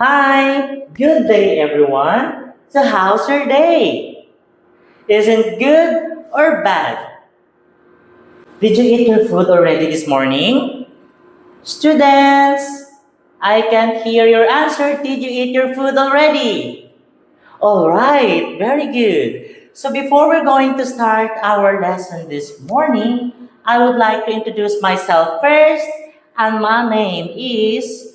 Hi, good day everyone. So how's your day? Isn't good or bad? Did you eat your food already this morning? Students, I can hear your answer. Did you eat your food already? All right, very good. So before we're going to start our lesson this morning, I would like to introduce myself first. And my name is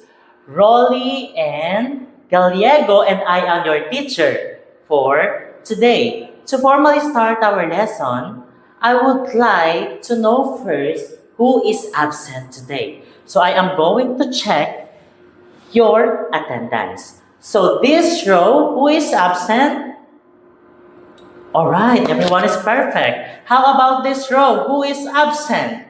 Rolly and Gallego, and I am your teacher for today. To formally start our lesson, I would like to know first who is absent today. So I am going to check your attendance. So this row, who is absent? All right, everyone is perfect. How about this row? Who is absent?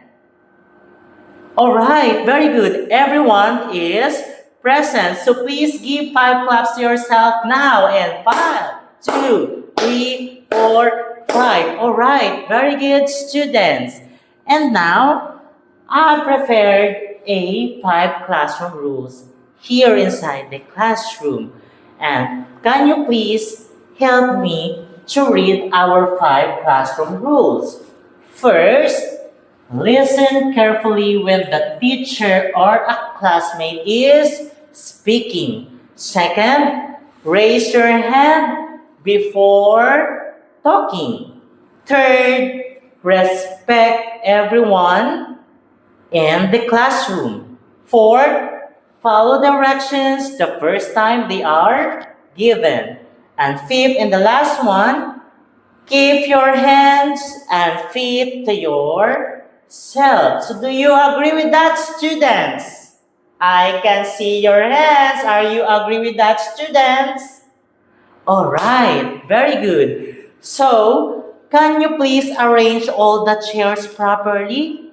All right, very good. Everyone is present. So please give 5 claps to yourself now. And 5, 2, 3, 4, 5. All right, very good, students. And now, I prepared a 5 classroom rules here inside the classroom. And can you please help me to read our 5 classroom rules? First, listen carefully when the teacher or a classmate is speaking. Second, raise your hand before talking. Third, respect everyone in the classroom. Fourth, follow directions the first time they are given. And fifth, and the last one, keep your hands and feet to yourself. So do you agree with that, students? I can see your hands. Are you agree with that, students? All right, very good. So, can you please arrange all the chairs properly?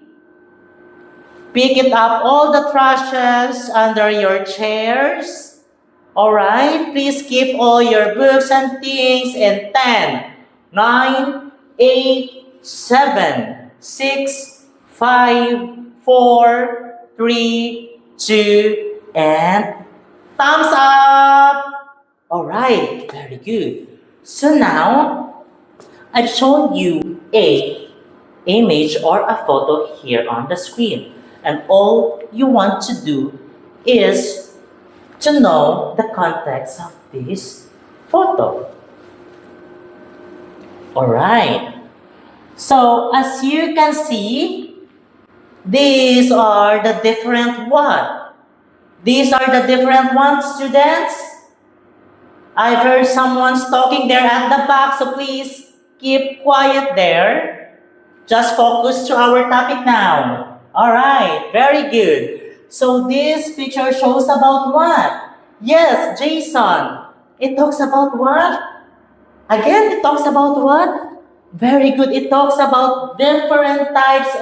Pick it up all the trashes under your chairs. All right, please keep all your books and things in 10, 9, 8, 7, 6, 5, 4, 3, 2, and thumbs up. All right, very good. So now, I've shown you a image or a photo here on the screen. And all you want to do is to know the context of this photo. All right. So as you can see, these are the different what? These are the different ones, students. I've heard someone's talking there at the back, so please keep quiet there. Just focus to our topic now. All right, very good. So this picture shows about what? Yes, Jason. It talks about what? Again, it talks about what? Very good. It talks about different types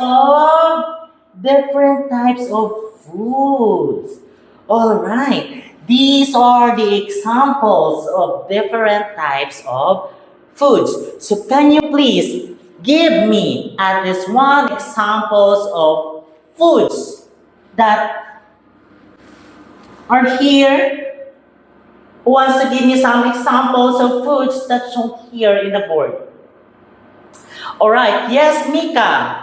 of foods. All right. These are the examples of different types of foods. So can you please give me at least one examples of foods that are here? Who wants to give me some examples of foods that shown here in the board? All right. Yes, Mika.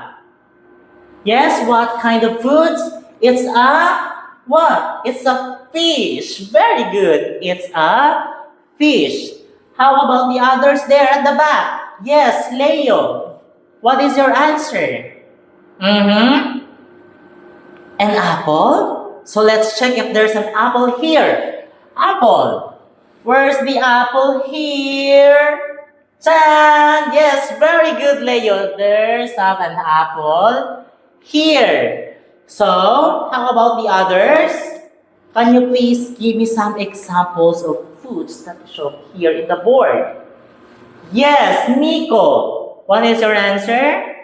Yes, what kind of foods? It's a what? It's a fish. Very good. It's a fish. How about the others there at the back? Yes, Leo. What is your answer? Mm-hmm. An apple? So let's check if there's an apple here. Apple. Where's the apple here? Chan! Yes, very good, Leo. There's an apple here. So, how about the others? Can you please give me some examples of foods that show here in the board? Yes, Nico. What is your answer?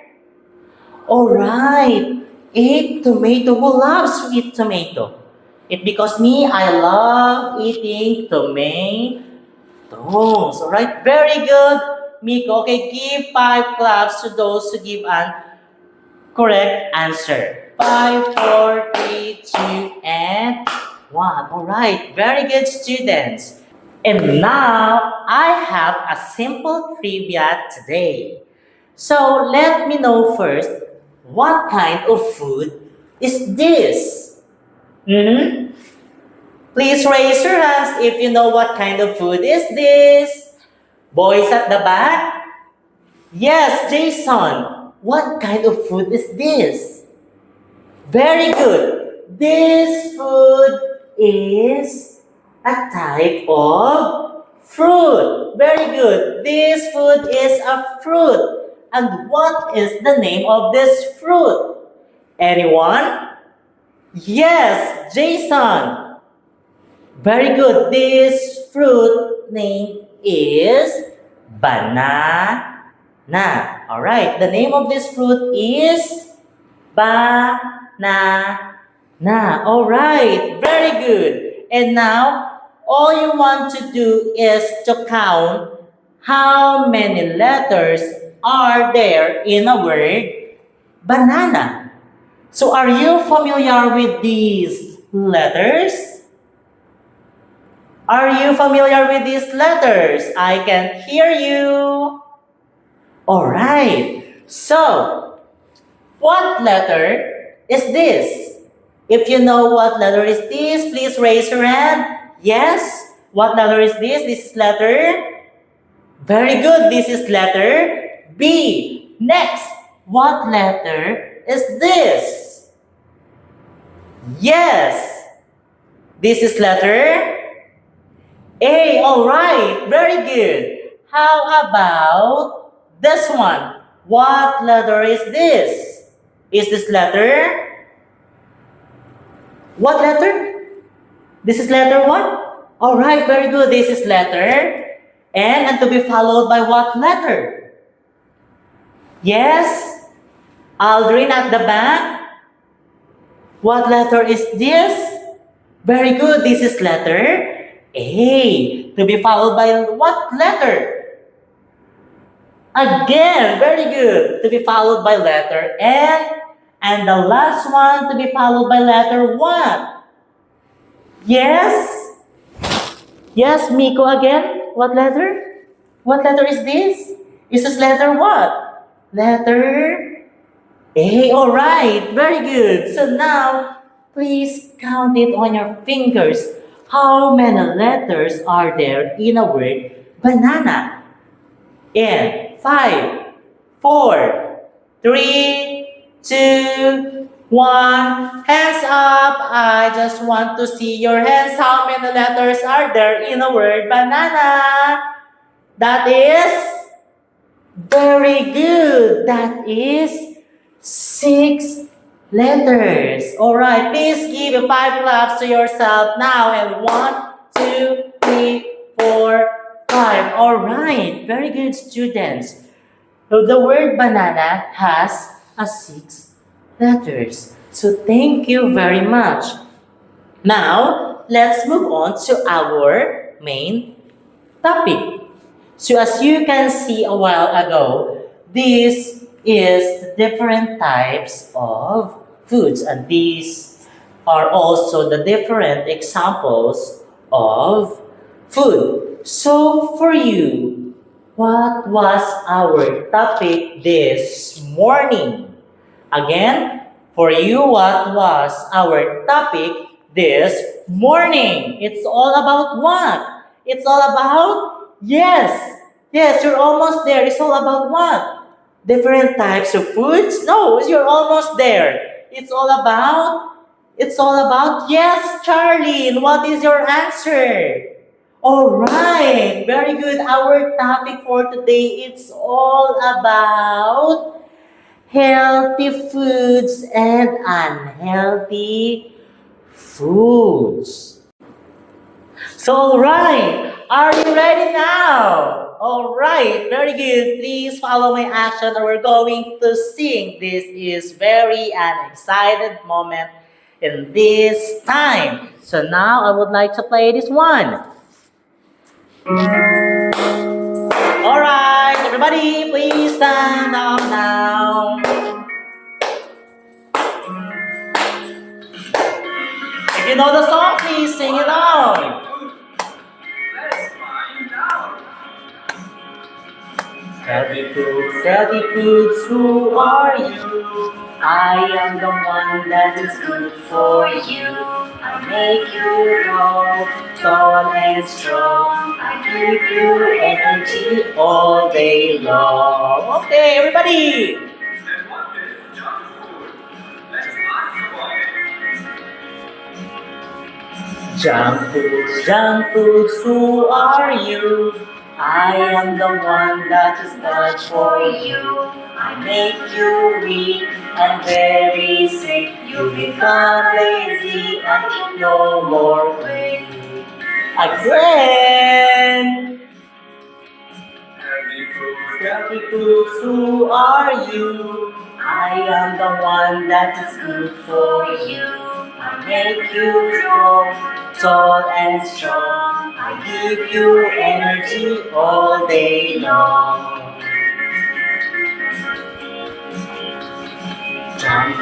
All right. A tomato. Who loves sweet tomato? It's because me, I love eating tomatoes. All right, very good, Miko. Okay, give 5 claps to those who give an correct answer. 5, 4, 3, 2, and one. All right, very good, students. And now I have a simple trivia today. So let me know first, what kind of food is this? Hmm. Please raise your hands if you know what kind of food is this. Boys at the back? Yes, Jason. What kind of food is this? Very good. This food is a type of fruit. Very good. This food is a fruit. And what is the name of this fruit? Anyone? Yes, Jason. Very good. This fruit name is banana. All right. The name of this fruit is banana. All right. Very good. And now, all you want to do is to count how many letters are there in a word banana. So, are you familiar with these letters? Are you familiar with these letters? I can hear you. All right. So, what letter is this? If you know what letter is this, please raise your hand. Yes. What letter is this? This is letter. Very good. This is letter B. Next, what letter is this? Yes. This is letter A. All right. Very good. How about this one? What letter is this? Is this letter? What letter? This is letter what? All right. Very good. This is letter. And to be followed by what letter? Yes. Aldrin at the back. What letter is this? Very good. This is letter A. To be followed by what letter? Again, very good. To be followed by letter N. And the last one to be followed by letter what? Yes? Yes, Miko again. What letter? What letter is this? Is this letter what? Letter A. All right. Very good. So now, please count it on your fingers. How many letters are there in a word banana? In 5, 4, 3, 2, 1. Hands up. I just want to see your hands. How many letters are there in a word banana? That is very good. That is 6 letters. All right. Please give 5 claps to yourself now. And 1, 2, 3, 4, 5. All right. Very good, students. So the word banana has 6 letters. So thank you very much. Now, let's move on to our main topic. So as you can see a while ago, this is the different types of foods, and these are also the different examples of food. So for you, what was our topic this morning? Again, for you, what was our topic this morning? It's all about what? It's all about, yes, you're almost there. It's all about what? Different types of foods? No, you're almost there. It's all about, yes, Charlene, what is your answer? All right, very good. Our topic for today, it's all about healthy foods and unhealthy foods. So, all right, are you ready now? All right, very good. Please follow my action or we're going to sing. This is very an excited moment in this time. So now I would like to play this one. All right, everybody, please stand up now. If you you know the song, please sing it out. Healthy foods, who are you? I am the one that is good for you. I make you grow tall and strong. I give you energy all day long. Okay, everybody. And what is junk food? Let's ask about it. Junk foods, who are you? I am the one that is bad for you. I make you weak and very sick. You become lazy and no more play. Again! Healthy foods, who are you? I am the one that is good for you. I make you grow tall and strong. I give you energy all day long. Junk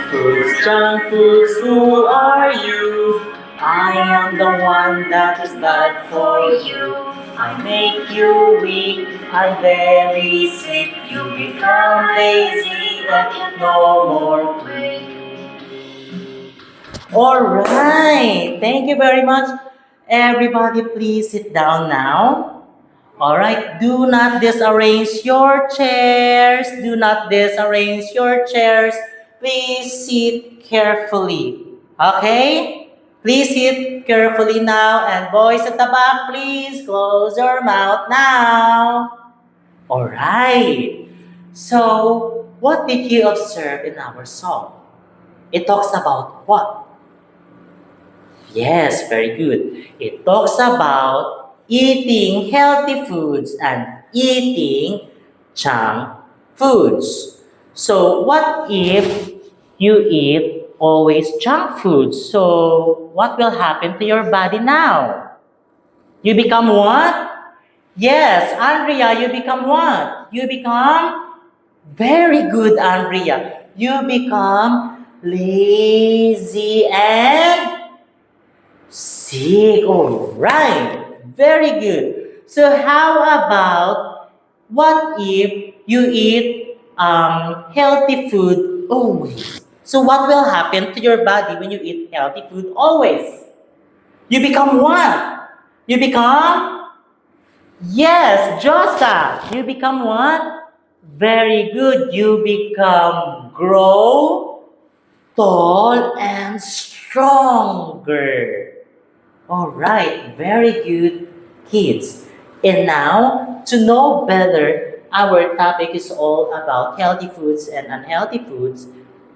foods, who are you? I am the one that is bad for you. I make you weak and very sick. You become lazy and no more play. Alright, thank you very much. Everybody, please sit down now. Alright, do not disarrange your chairs. Do not disarrange your chairs. Please sit carefully. Okay? Please sit carefully now. And boys at the back, please close your mouth now. Alright. So, what did you observe in our song? It talks about what? Yes, very good. It talks about eating healthy foods and eating junk foods. So, what if you eat always junk foods? So, what will happen to your body now? You become what? Yes, Andrea, you become what? You become very good, Andrea. You become lazy and sick. All right. Very good. So how about what if you eat healthy food always? So what will happen to your body when you eat healthy food always? You become what? You become, yes, Joseph. You become what? Very good. You become grow tall and stronger. All right, very good, kids. And now, to know better, our topic is all about healthy foods and unhealthy foods.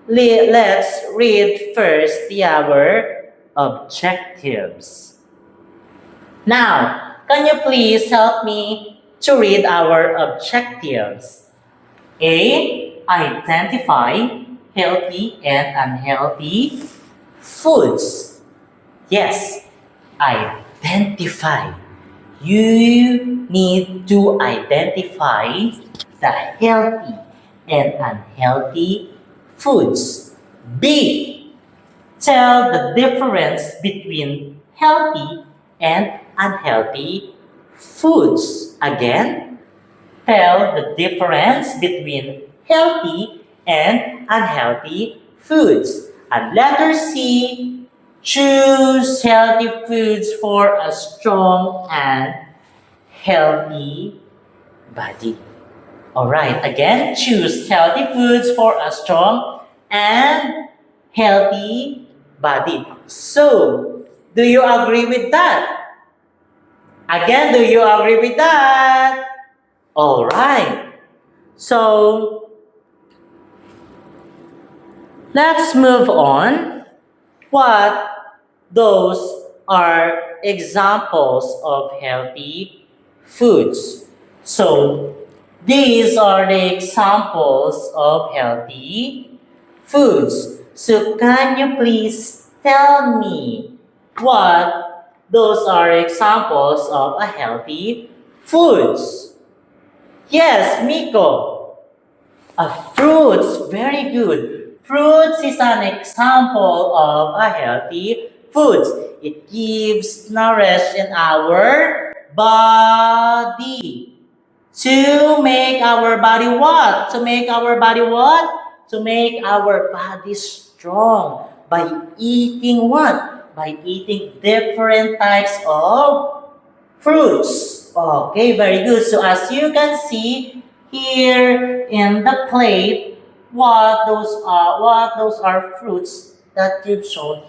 Let's read first our objectives. Now, can you please help me to read our objectives? A. Identify healthy and unhealthy foods. Yes, identify. You need to identify the healthy and unhealthy foods. B. Tell the difference between healthy and unhealthy foods. Again, tell the difference between healthy and unhealthy foods. And letter C, choose healthy foods for a strong and healthy body. Alright, again, choose healthy foods for a strong and healthy body. So, do you agree with that? Again, do you agree with that? Alright. So, let's move on. What those are examples of healthy foods. So, these are the examples of healthy foods. So, can you please tell me what those are examples of a healthy foods? Yes, Miko. Fruits, very good. Fruits is an example of a healthy foods. It gives nourish in our body. To make our body what? To make our body what? To make our body strong. By eating what? By eating different types of fruits. Okay, very good. So as you can see here in the plate, what those are fruits that you've shown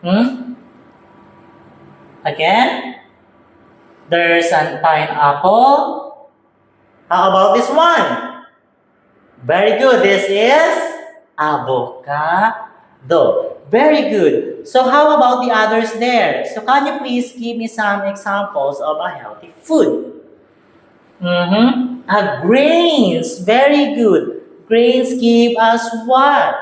here. Again, there's a pineapple. How about this one? Very good. This is avocado. Very good. So how about the others there? So can you please give me some examples of a healthy food? Grains. Very good. Grains give us what?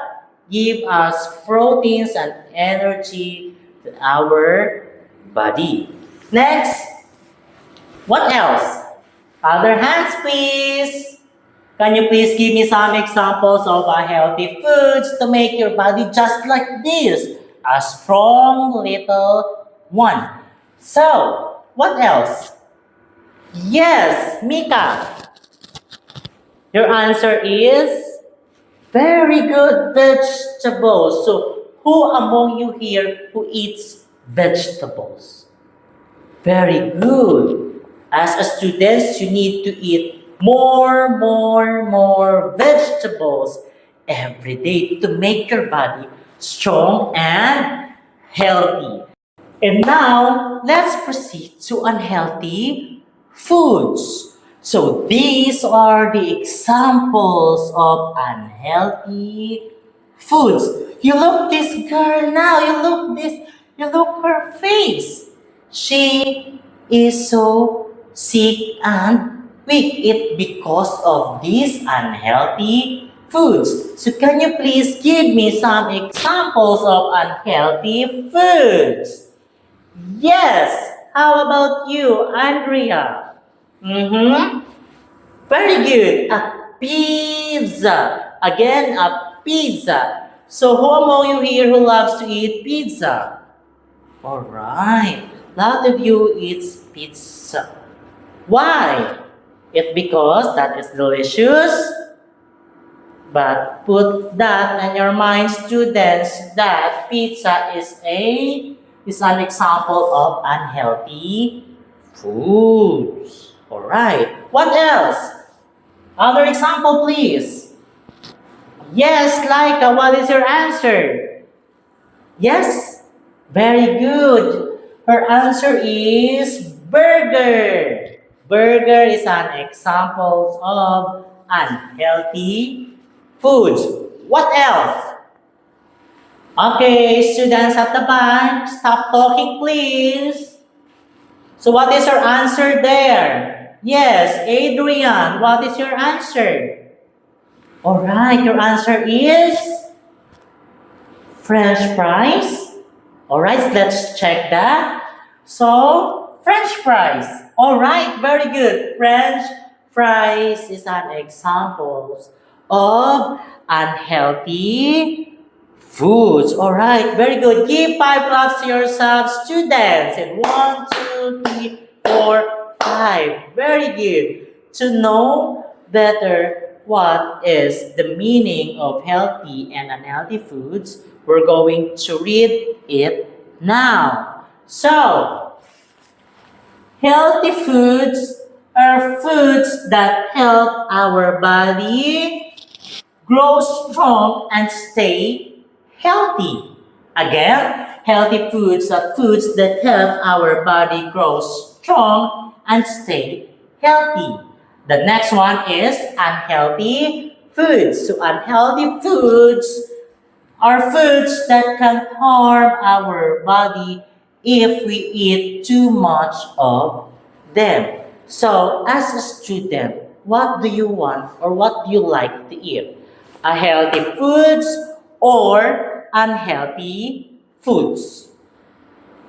Give us proteins and energy to our body. Next. What else? Other hands, please. Can you please give me some examples of a healthy foods to make your body just like this? A strong little one. So, what else? Yes, Mika. Your answer is very good, vegetables. So, who among you here who eats vegetables? Very good. As a student, you need to eat more vegetables every day to make your body strong and healthy. And now, let's proceed to unhealthy foods. So these are the examples of unhealthy foods. You look this girl now, you look her face. She is so sick and weak. It because of these unhealthy foods. So can you please give me some examples of unhealthy foods? Yes. How about you, Andrea? Very good. A pizza. Again, a pizza. So who among you here who loves to eat pizza? Alright. A lot of you eats pizza. Why? It's because that is delicious. But put that in your mind, students, that pizza is an example of unhealthy foods. Alright. What else? Other example, please. Yes, Laika, what is your answer? Yes? Very good. Her answer is burger. Burger is an example of unhealthy foods. What else? Okay, students at the back, stop talking please. So what is your answer there? Yes, Adrian, what is your answer? Alright, your answer is French fries. Alright, let's check that. So, French fries. Alright, very good. French fries is an example of unhealthy foods. Alright, very good. Give 5 claps to yourself, students. And 1, 2, 3, 4, 5. Very good. To know better what is the meaning of healthy and unhealthy foods, we're going to read it now. So, healthy foods are foods that help our body grow strong and stay healthy. Again, healthy foods are foods that help our body grow strong and stay healthy. The next one is unhealthy foods. So unhealthy foods are foods that can harm our body if we eat too much of them. So as a student, what do you want or what do you like to eat? A healthy foods or unhealthy foods?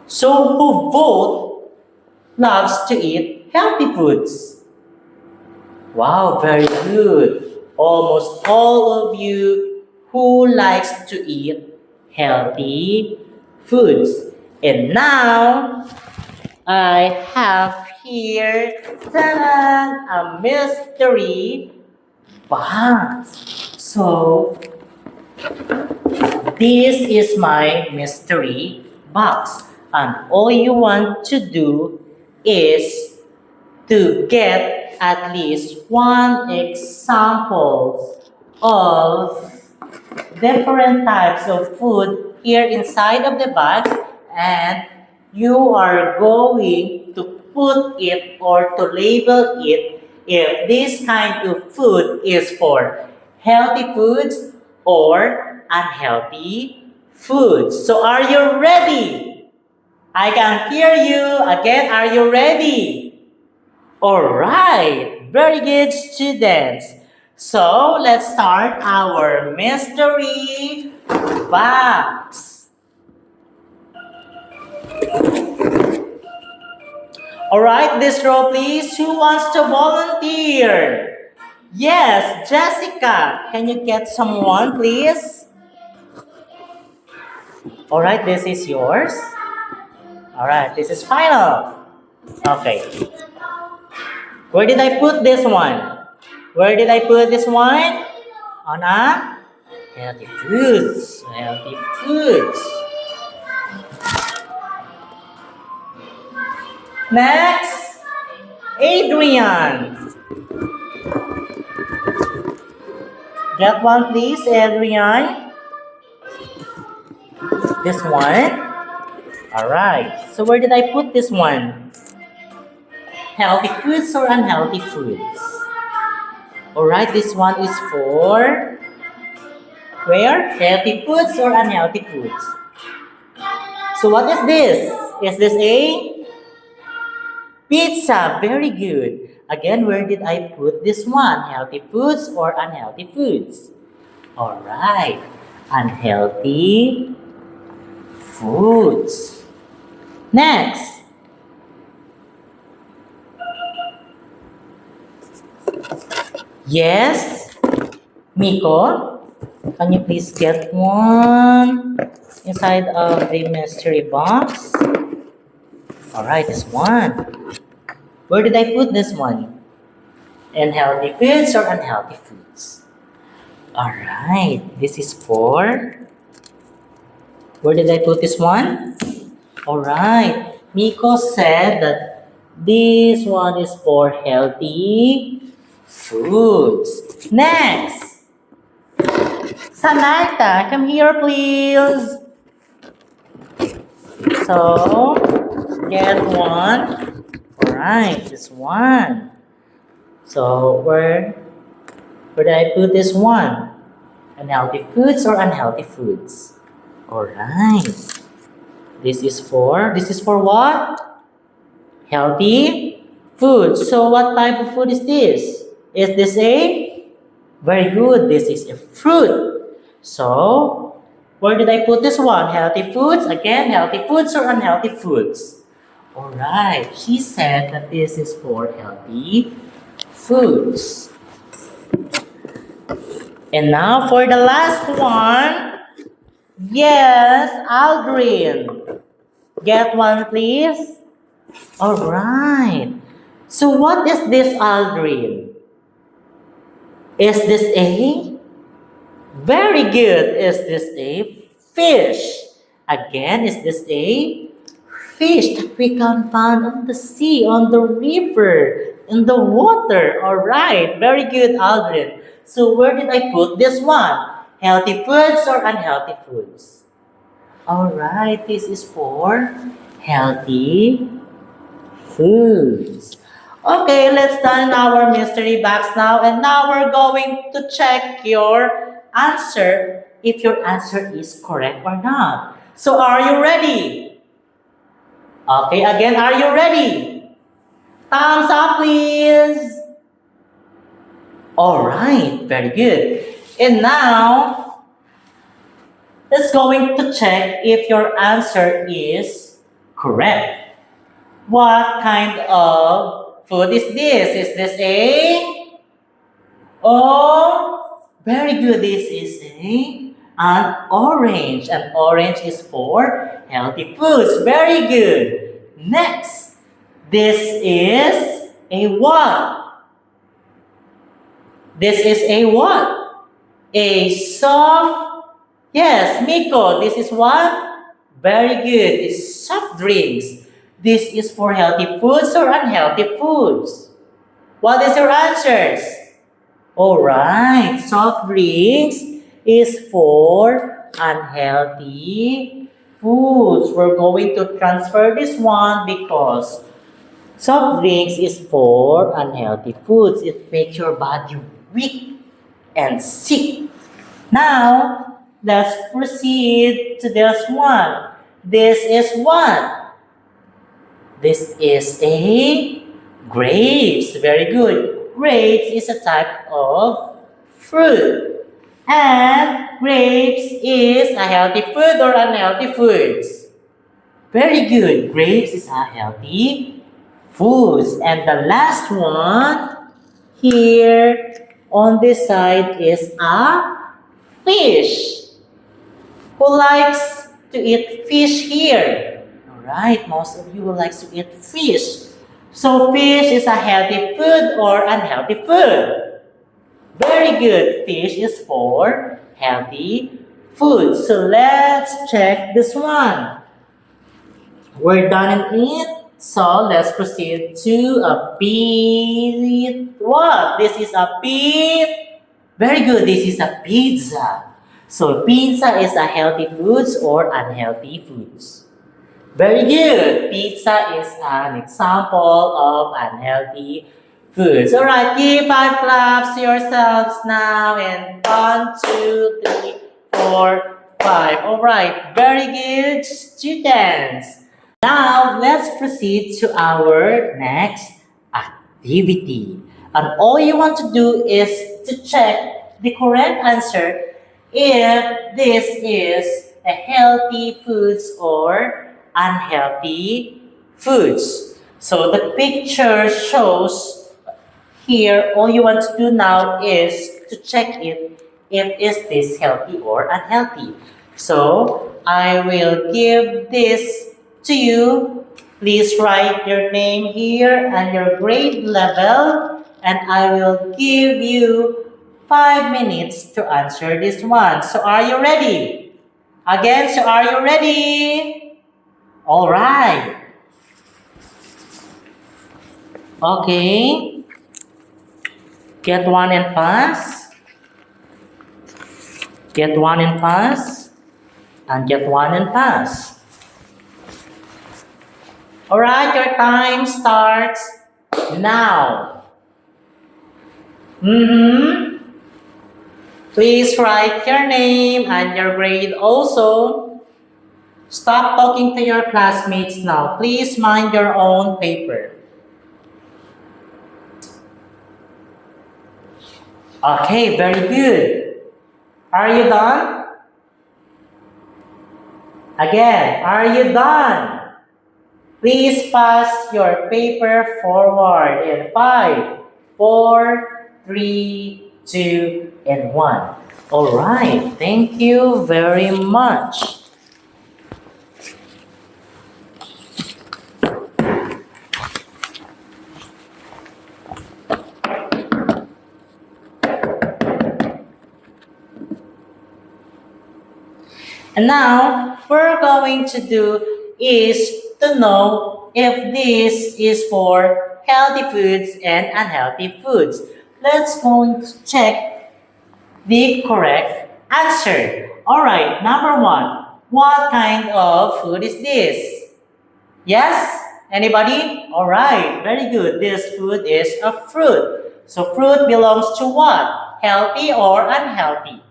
So who both loves to eat healthy foods? Wow, very good. Almost all of you who likes to eat healthy foods. And now, I have here a mystery box. So, this is my mystery box. And all you want to do is to get at least one example of different types of food here inside of the box, and you are going to put it or to label it if this kind of food is for healthy foods or unhealthy foods. So are you ready? I can hear you. Again, are you ready? Alright, very good students. So let's start our mystery box. Alright, this row please. Who wants to volunteer? Yes, Jessica. Can you get someone please? Alright, this is yours. Alright, this is final. Okay. Where did I put this one? Where did I put this one? On a healthy foods. Healthy foods. Next, Adrian. Get one please, Adrian. This one. Alright. So where did I put this one? Healthy foods or unhealthy foods? Alright, this one is for where? Healthy foods or unhealthy foods? So what is this? Is this a pizza? Very good. Again, where did I put this one? Healthy foods or unhealthy foods? Alright, unhealthy foods. Next. Yes, Miko, can you please get one inside of the mystery box? Alright, this one. Where did I put this one? In healthy foods or unhealthy foods? Alright, this is for... Where did I put this one? Alright, Miko said that this one is for healthy foods. Next, Samantha, come here please. So, get one. Alright, this one. So, where did I put this one? Unhealthy foods or unhealthy foods? Alright. This is for what? Healthy food. So what type of food is this? Is this a? Very good. This is a fruit. So, where did I put this one? Healthy foods. Again, healthy foods or unhealthy foods? Alright. She said that this is for healthy foods. And now for the last one. Yes, Aldrin. Get one, please. Alright. So what is this, Aldrin? Is this a? Very good. Is this a fish? Again, is this a fish that we can find on the sea, on the river, in the water? Alright. Very good, Aldrin. So where did I put this one? Healthy foods or unhealthy foods? Alright, this is for healthy foods. Okay, let's turn our mystery box now. And now we're going to check your answer, if your answer is correct or not. So are you ready? Okay, again, are you ready? Thumbs up, please. Alright, very good. And now, let's going to check if your answer is correct. What kind of food is this? Is this a? Oh, very good. This is an orange. An orange is for healthy foods. Very good. Next, this is a what? This is a what? A soft, yes, Miko, this is what? Very good. It's soft drinks. This is for healthy foods or unhealthy foods? What is your answers? Alright, soft drinks is for unhealthy foods. We're going to transfer this one because soft drinks is for unhealthy foods. It makes your body weak and sick. Now, let's proceed to this one. This is what? This is a grapes. Very good. Grapes is a type of fruit. And grapes is a healthy food or unhealthy foods? Very good. Grapes is a healthy foods. And the last one here on this side is a fish. Who likes to eat fish here? Alright, most of you like to eat fish. So fish is a healthy food or unhealthy food? Very good. Fish is for healthy food. So let's check this one. We're done in it. So let's proceed to a pizza. What? This is a pizza. Very good. This is a pizza. So pizza is a healthy foods or unhealthy foods? Very good. Pizza is an example of unhealthy foods. Alright, give 5 claps to yourselves now. And 1, 2, 3, 4, 5. Alright, very good, students. Now, let's proceed to our next activity. And all you want to do is to check the correct answer if this is a healthy foods or unhealthy foods. So the picture shows here, all you want to do now is to check it if is this healthy or unhealthy. So I will give this to you. Please write your name here and your grade level, and I will give you 5 minutes to answer this one. So are you ready? Again, so are you ready? All right. Okay. Get one and pass. Get one and pass. And get one and pass. All right, your time starts now. Please write your name and your grade also. Stop talking to your classmates now. Please mind your own paper. Okay, very good. Are you done? Again, are you done? Please pass your paper forward in 5, 4, 3, 2, and 1. All right, thank you very much. And now, we're going to do is to know if this is for healthy foods and unhealthy foods. Let's go to check the correct answer. Alright, number 1. What kind of food is this? Yes? Anybody? Alright, very good. This food is a fruit. So fruit belongs to what? Healthy or unhealthy?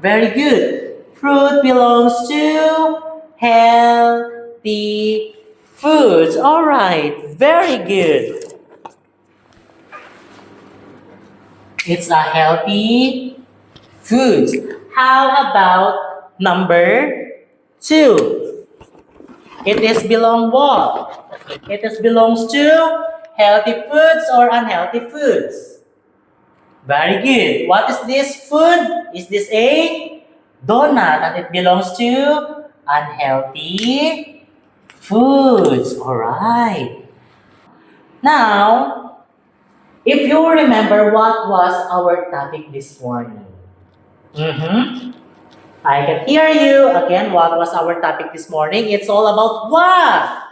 Very good. Fruit belongs to healthy foods. All right, very good. It's a healthy foods. How about number 2? It is belong what? It is belongs to healthy foods or unhealthy foods? Very good. What is this food? Is this a donut, and it belongs to unhealthy foods. Alright. Now, if you remember what was our topic this morning. I can hear you. Again, what was our topic this morning? It's all about what?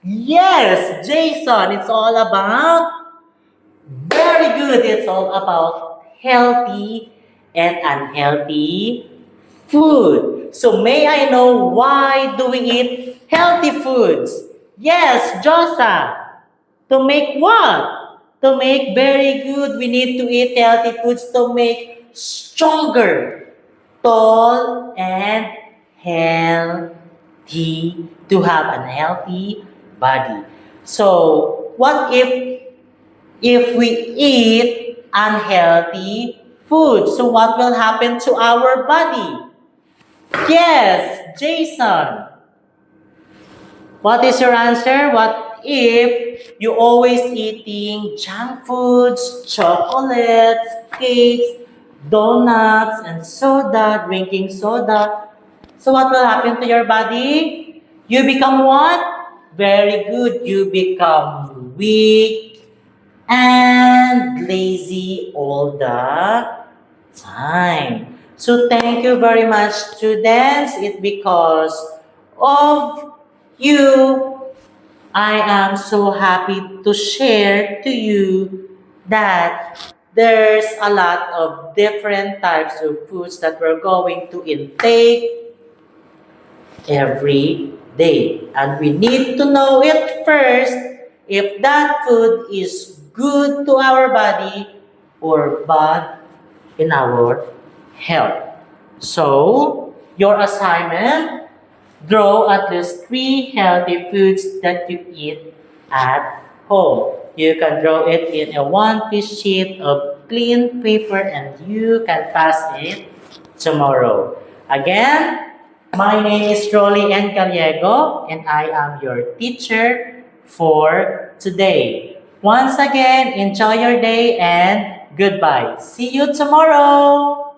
Yes, Jason, it's all about, very good, it's all about healthy and unhealthy food. So may I know why do we eat healthy foods? Yes, Josa. To make what? To make very good, we need to eat healthy foods to make stronger, tall, and healthy, to have a healthy body. So, what if we eat unhealthy food? So, what will happen to our body? Yes, Jason. What is your answer? What if you always eating junk foods, chocolates, cakes, donuts, and soda, drinking soda? So what will happen to your body? You become what? Very good. You become weak and lazy all the time. So thank you very much, students. It's because of you, I am so happy to share to you that there's a lot of different types of foods that we're going to intake every day. And we need to know it first if that food is good to our body or bad in our health. So, your assignment, draw at least 3 healthy foods that you eat at home. You can draw it in a one-piece sheet of clean paper and you can pass it tomorrow. Again, my name is Rolly N. Caliego and I am your teacher for today. Once again, enjoy your day and goodbye. See you tomorrow!